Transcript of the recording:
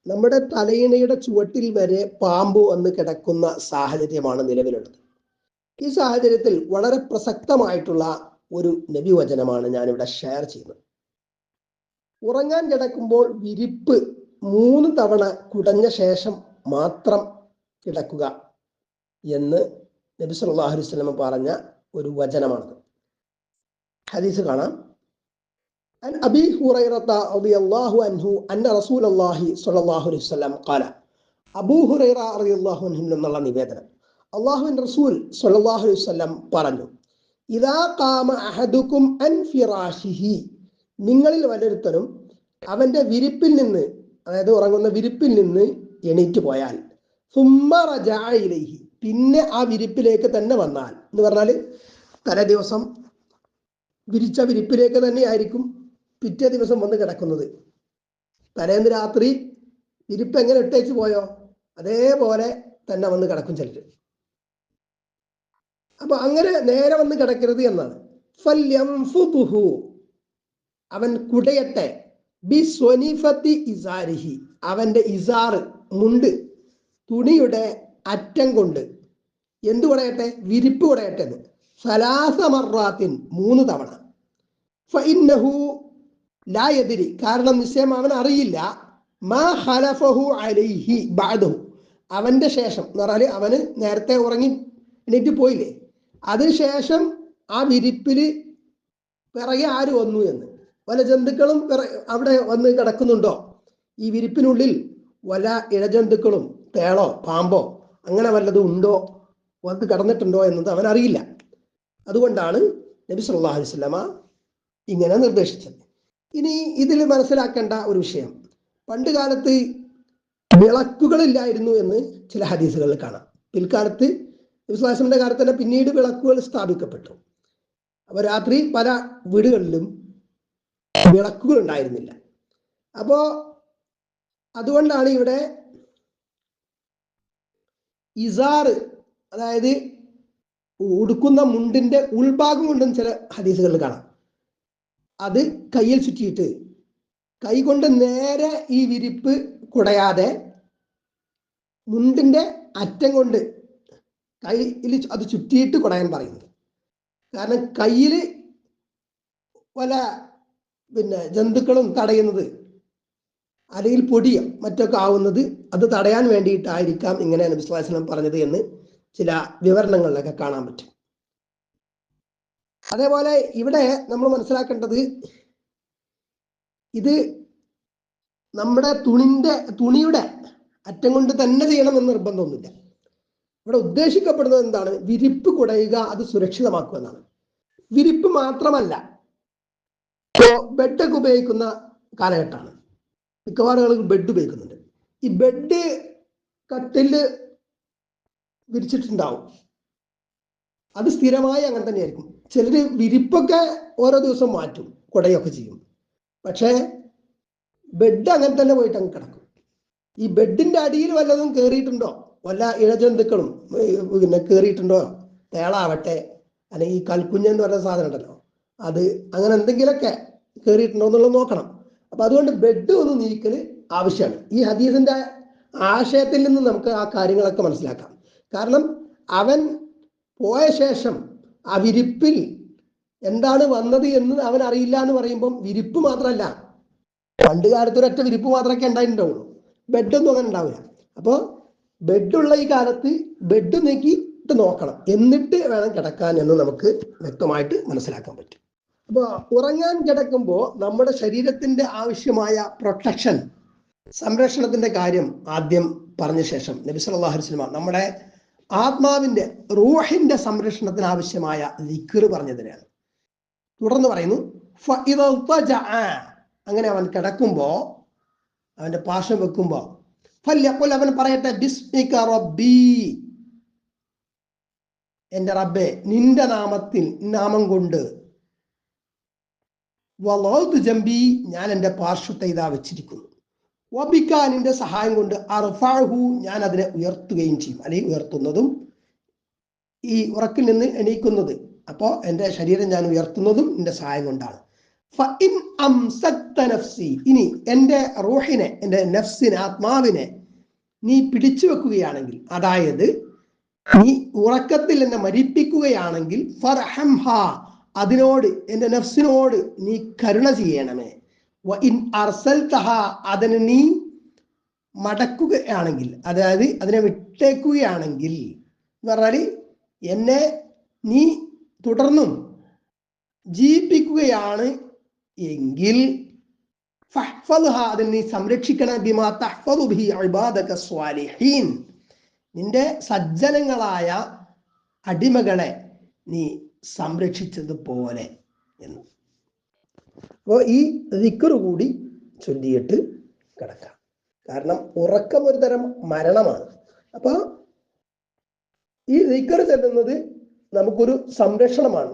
നമ്മുടെ തലയിണയുടെ ചുവട്ടിൽ വരെ പാമ്പ് വന്ന് കിടക്കുന്ന സാഹചര്യമാണ് നിലവിലുള്ളത്. ഈ സാഹചര്യത്തിൽ വളരെ പ്രസക്തമായിട്ടുള്ള ഒരു നബിവചനമാണ് ഞാനിവിടെ ഷെയർ ചെയ്യുന്നത്. ഉറങ്ങാൻ കിടക്കുമ്പോൾ വിരിപ്പ് 3 തവണ കുടഞ്ഞ ശേഷം മാത്രം കിടക്കുക എന്ന് നബി സല്ലല്ലാഹു അലൈഹി വസല്ലം പറഞ്ഞ ഒരു വചനമാണ്. ഹദീസ് കാണാം. عن أبي هريرة رضي الله عنه أن رسول الله صلى الله عليه وسلم قال അബൂ ഹുറൈറ റളിയല്ലാഹു അൻഹു എന്നുള്ള നിവേദനം, അല്ലാഹുവിന്റെ റസൂൽ സ്വല്ലല്ലാഹു അലൈഹി വസല്ലം പറഞ്ഞു, ഇദാ ഖാമ അഹദുക്കും അൻ ഫിറാശിഹി, നിങ്ങളിൽ ഓരോരുത്തരും അവന്റെ വിരിപ്പിൽ നിന്ന്, അതായത് ഉറങ്ങുന്ന വിരിപ്പിൽ നിന്ന് എണീറ്റ് പോയാൽ, സുമ്മ റജഅ ഇലൈഹി, പിന്നെ ആ വിരിപ്പിലേക്ക് തന്നെ വന്നാൽ, എന്ന് പറഞ്ഞാൽ തലേ ദിവസം വിരിച്ച വിരിപ്പിലേക്ക് തന്നെ ആയിരിക്കും പിറ്റേ ദിവസം വന്ന് കിടക്കുന്നത്. തലേന്ന് രാത്രി വിരിപ്പ് എങ്ങനെ ഇട്ടേച്ച് പോയോ അതേപോലെ തന്നെ വന്ന് കിടക്കും ചിലർ. അപ്പൊ അങ്ങനെ നേരെ വന്ന് കിടക്കരുത് എന്നാണ്. ഫല്യംഫുദുഹു, അവൻ കുടയട്ടെ, ബിസ്വനിഫത്തി ഇസാരിഹി, അവന്റെ ഇസാറ് മുണ്ട് തുണിയുടെ അറ്റം കൊണ്ട് എന്ത് കുടയട്ടെ, വിരിപ്പ് കുടയട്ടെ എന്ന്. സലാസ മർറാത്തിൻ, 3 തവണ. ഫഇന്നഹു ലാ യദ്രി, കാരണം നിശ്ചയം അവൻ അറിയില്ല, മാ ഖലഫഹു അലൈഹി ബഅദഹു, അവന്റെ ശേഷം എന്ന് പറഞ്ഞാൽ അവന് നേരത്തെ ഉറങ്ങി എണീറ്റ് പോയില്ലേ, അതിനുശേഷം ആ വിരിപ്പിൽ പിറകെ ആര് വന്നു എന്ന്, വല്ല ജന്തുക്കളും അവിടെ വന്ന് കിടക്കുന്നുണ്ടോ, ഈ വിരിപ്പിനുള്ളിൽ വല്ല ഇഴജന്തുക്കളും തേളോ പാമ്പോ അങ്ങനെ വല്ലതും ഉണ്ടോ, വന്ന് കിടന്നിട്ടുണ്ടോ എന്നത് അവൻ അറിയില്ല. അതുകൊണ്ടാണ് നബി സല്ലല്ലാഹു അലൈഹി വസല്ലമ ഇങ്ങനെ നിർദ്ദേശിച്ചത്. ഇനി ഇതിൽ മനസ്സിലാക്കേണ്ട ഒരു വിഷയം, പണ്ട് കാലത്ത് വിളക്കുകളില്ലായിരുന്നു എന്ന് ചില ഹദീസുകളിൽ കാണാം. പിൽക്കാലത്ത് വിശ്വാസത്തിന്റെ കാലത്ത് തന്നെ പിന്നീട് വിളക്കുകൾ സ്ഥാപിക്കപ്പെട്ടു. അപ്പോൾ രാത്രി പല വീടുകളിലും വിളക്കുകൾ ഉണ്ടായിരുന്നില്ല. അപ്പോ അതുകൊണ്ടാണ് ഇവിടെ ഇസാറ്, അതായത് ഉടുക്കുന്ന മുണ്ടിന്റെ ഉൾഭാഗം കൊണ്ടും ചില ഹദീസുകളിൽ കാണാം, അത് കയ്യിൽ ചുറ്റിയിട്ട് കൈകൊണ്ട് നേരെ ഈ വിരിപ്പ് കുടയാതെ മുണ്ടിന്റെ അറ്റം കൊണ്ട് കയ്യിൽ അത് ചുറ്റിയിട്ട് കുടയാൻ പറയുന്നത്. കാരണം കയ്യിൽ പല ജന്തുക്കളും തടയുന്നത്, അല്ലെങ്കിൽ പൊടിയോ മറ്റൊക്കെ ആവുന്നത്, അത് തടയാൻ വേണ്ടിയിട്ടായിരിക്കാം ഇങ്ങനെ നബി സല്ലല്ലാഹു അലൈഹി വസല്ലം പറഞ്ഞത് എന്ന് ചില വിവരണങ്ങളിലൊക്കെ കാണാൻ പറ്റും. അതേപോലെ ഇവിടെ നമ്മൾ മനസ്സിലാക്കേണ്ടത്, ഇത് നമ്മുടെ തുണിയുടെ അറ്റം കൊണ്ട് തന്നെ ചെയ്യണമെന്ന് നിർബന്ധമൊന്നുമില്ല. ഇവിടെ ഉദ്ദേശിക്കപ്പെടുന്നത് എന്താണ്, വിരിപ്പ് കുടയുക, അത് സുരക്ഷിതമാക്കുക എന്നാണ്. വിരിപ്പ് മാത്രമല്ല, ബെഡൊക്കെ ഉപയോഗിക്കുന്ന കാലഘട്ടമാണ്, മിക്കവാറും ആളുകൾ ബെഡ് ഉപയോഗിക്കുന്നുണ്ട്. ഈ ബെഡ് കട്ടില് വിരിച്ചിട്ടുണ്ടാവും, അത് സ്ഥിരമായി അങ്ങനെ തന്നെയായിരിക്കും. ചിലര് വിരിപ്പൊക്കെ ഓരോ ദിവസം മാറ്റും, കുടയൊക്കെ ചെയ്യും. പക്ഷേ ബെഡ് അങ്ങനെ തന്നെ പോയിട്ട് അങ്ങ് കിടക്കും. ഈ ബെഡിന്റെ അടിയിൽ വല്ലതും കയറിയിട്ടുണ്ടോ, വല്ല ഇഴജന്തുക്കളും കയറിയിട്ടുണ്ടോ, തേളാവട്ടെ അല്ലെങ്കിൽ ഈ കൽക്കുഞ്ഞെന്ന് പറയുന്ന സാധനം ഉണ്ടല്ലോ, അത് അങ്ങനെ എന്തെങ്കിലുമൊക്കെ കയറിയിട്ടുണ്ടോ എന്നുള്ളത് നോക്കണം. അപ്പൊ അതുകൊണ്ട് ബെഡ് ഒന്ന് നീക്കല് ആവശ്യമാണ്. ഈ ഹദീസിന്റെ ആശയത്തിൽ നിന്ന് നമുക്ക് ആ കാര്യങ്ങളൊക്കെ മനസ്സിലാക്കാം. കാരണം അവൻ പോയ ശേഷം ആ വിരിപ്പിൽ എന്താണ് വന്നത് എന്ന് അവൻ അറിയില്ല എന്ന് പറയുമ്പം, വിരിപ്പ് മാത്രമല്ല, പണ്ട് കാലത്ത് ഒരൊറ്റ വിരിപ്പ് മാത്രമൊക്കെ ഉണ്ടായിട്ടുണ്ടാവുള്ളൂ, ബെഡൊന്നും അങ്ങനെ ഉണ്ടാവില്ല. അപ്പോൾ ബെഡുള്ള ഈ കാലത്ത് ബെഡ് നീക്കിയിട്ട് നോക്കണം, എന്നിട്ട് വേണം കിടക്കാൻ എന്ന് നമുക്ക് വ്യക്തമായിട്ട് മനസ്സിലാക്കാൻ പറ്റും. അപ്പോൾ ഉറങ്ങാൻ കിടക്കുമ്പോൾ നമ്മുടെ ശരീരത്തിന്റെ ആവശ്യമായ പ്രൊട്ടക്ഷൻ, സംരക്ഷണത്തിന്റെ കാര്യം ആദ്യം പറഞ്ഞ ശേഷം നബി സല്ലല്ലാഹു അലൈഹി വസല്ലം നമ്മുടെ ആത്മാവിന്റെ റൂഹിന്റെ സംരക്ഷണത്തിന് ആവശ്യമായ ദിക്ർ പറഞ്ഞതിനാണ്. തുടർന്ന് പറയുന്നു, അങ്ങനെ അവൻ കിടക്കുമ്പോ, അവന്റെ പാർശ്വം വെക്കുമ്പോ, ഫല്യഖുൽ, അവൻ പറയട്ടെ, ബിസ്മിക റബ്ബി, എന്റെ റബ്ബേ, നിന്റെ നാമം കൊണ്ട്, വളൗതു ജംബി, ഞാൻ എന്റെ പാർശ്വത്തെ ഇതാ വെച്ചിരിക്കുന്നു, വബിക, നിന്റെ സഹായം കൊണ്ട്, അർഫഅഹു, ഞാൻ അതിനെ ഉയർത്തുകയും ചെയ്യും. അല്ലെങ്കിൽ ഉയർത്തുന്നതും, ഈ ഉറക്കിൽ നിന്ന് എണീക്കുന്നത്, അപ്പോൾ എൻ്റെ ശരീരം ഞാൻ ഉയർത്തുന്നതും നിന്റെ സഹായം കൊണ്ടാണ്. ഫഇൻ അംസക്ത നഫ്സി, ഇനി എൻ്റെ റൂഹിനെ, എൻ്റെ നഫ്സിനെ, ആത്മാവിനെ നീ പിടിച്ചു വെക്കുകയാണെങ്കിൽ, അതായത് നീ ഉറക്കത്തിൽ എന്നെ മരിപ്പിക്കുകയാണെങ്കിൽ, ഫർഹംഹ, അതിനോട്, എൻ്റെ നഫ്സിനോട് നീ കരുണ ചെയ്യണമേ. വഇൻ അർസൽതഹ, അതിനെ നീ മടക്കുകയാണെങ്കിൽ, അതായത് അതിനെ വിട്ടേക്കുകയാണെങ്കിൽ എന്ന് പറഞ്ഞാൽ എന്നെ നീ തുടർന്നും ജീവിപ്പിക്കുകയാണ് എങ്കിൽ, ഫഹ്ഫദ്ഹ, അതിനെ നീ സംരക്ഷിക്കണം, ബിമാ തഹ്ഫദു ബിഹി ഇബാദക സ്വാലിഹീൻ, നിന്റെ സജ്ജനങ്ങളായ അടിമകളെ നീ സംരക്ഷിച്ചതുപോലെ എന്ന്. അപ്പോൾ ഈ ദിക്ർ കൂടി ചൊല്ലിയിട്ട് കിടക്കാം. കാരണം ഉറക്കം ഒരു തരം മരണമാണ്. അപ്പൊ ഈ ദിക്ർ ചെല്ലുന്നത് നമുക്കൊരു സംരക്ഷണമാണ്.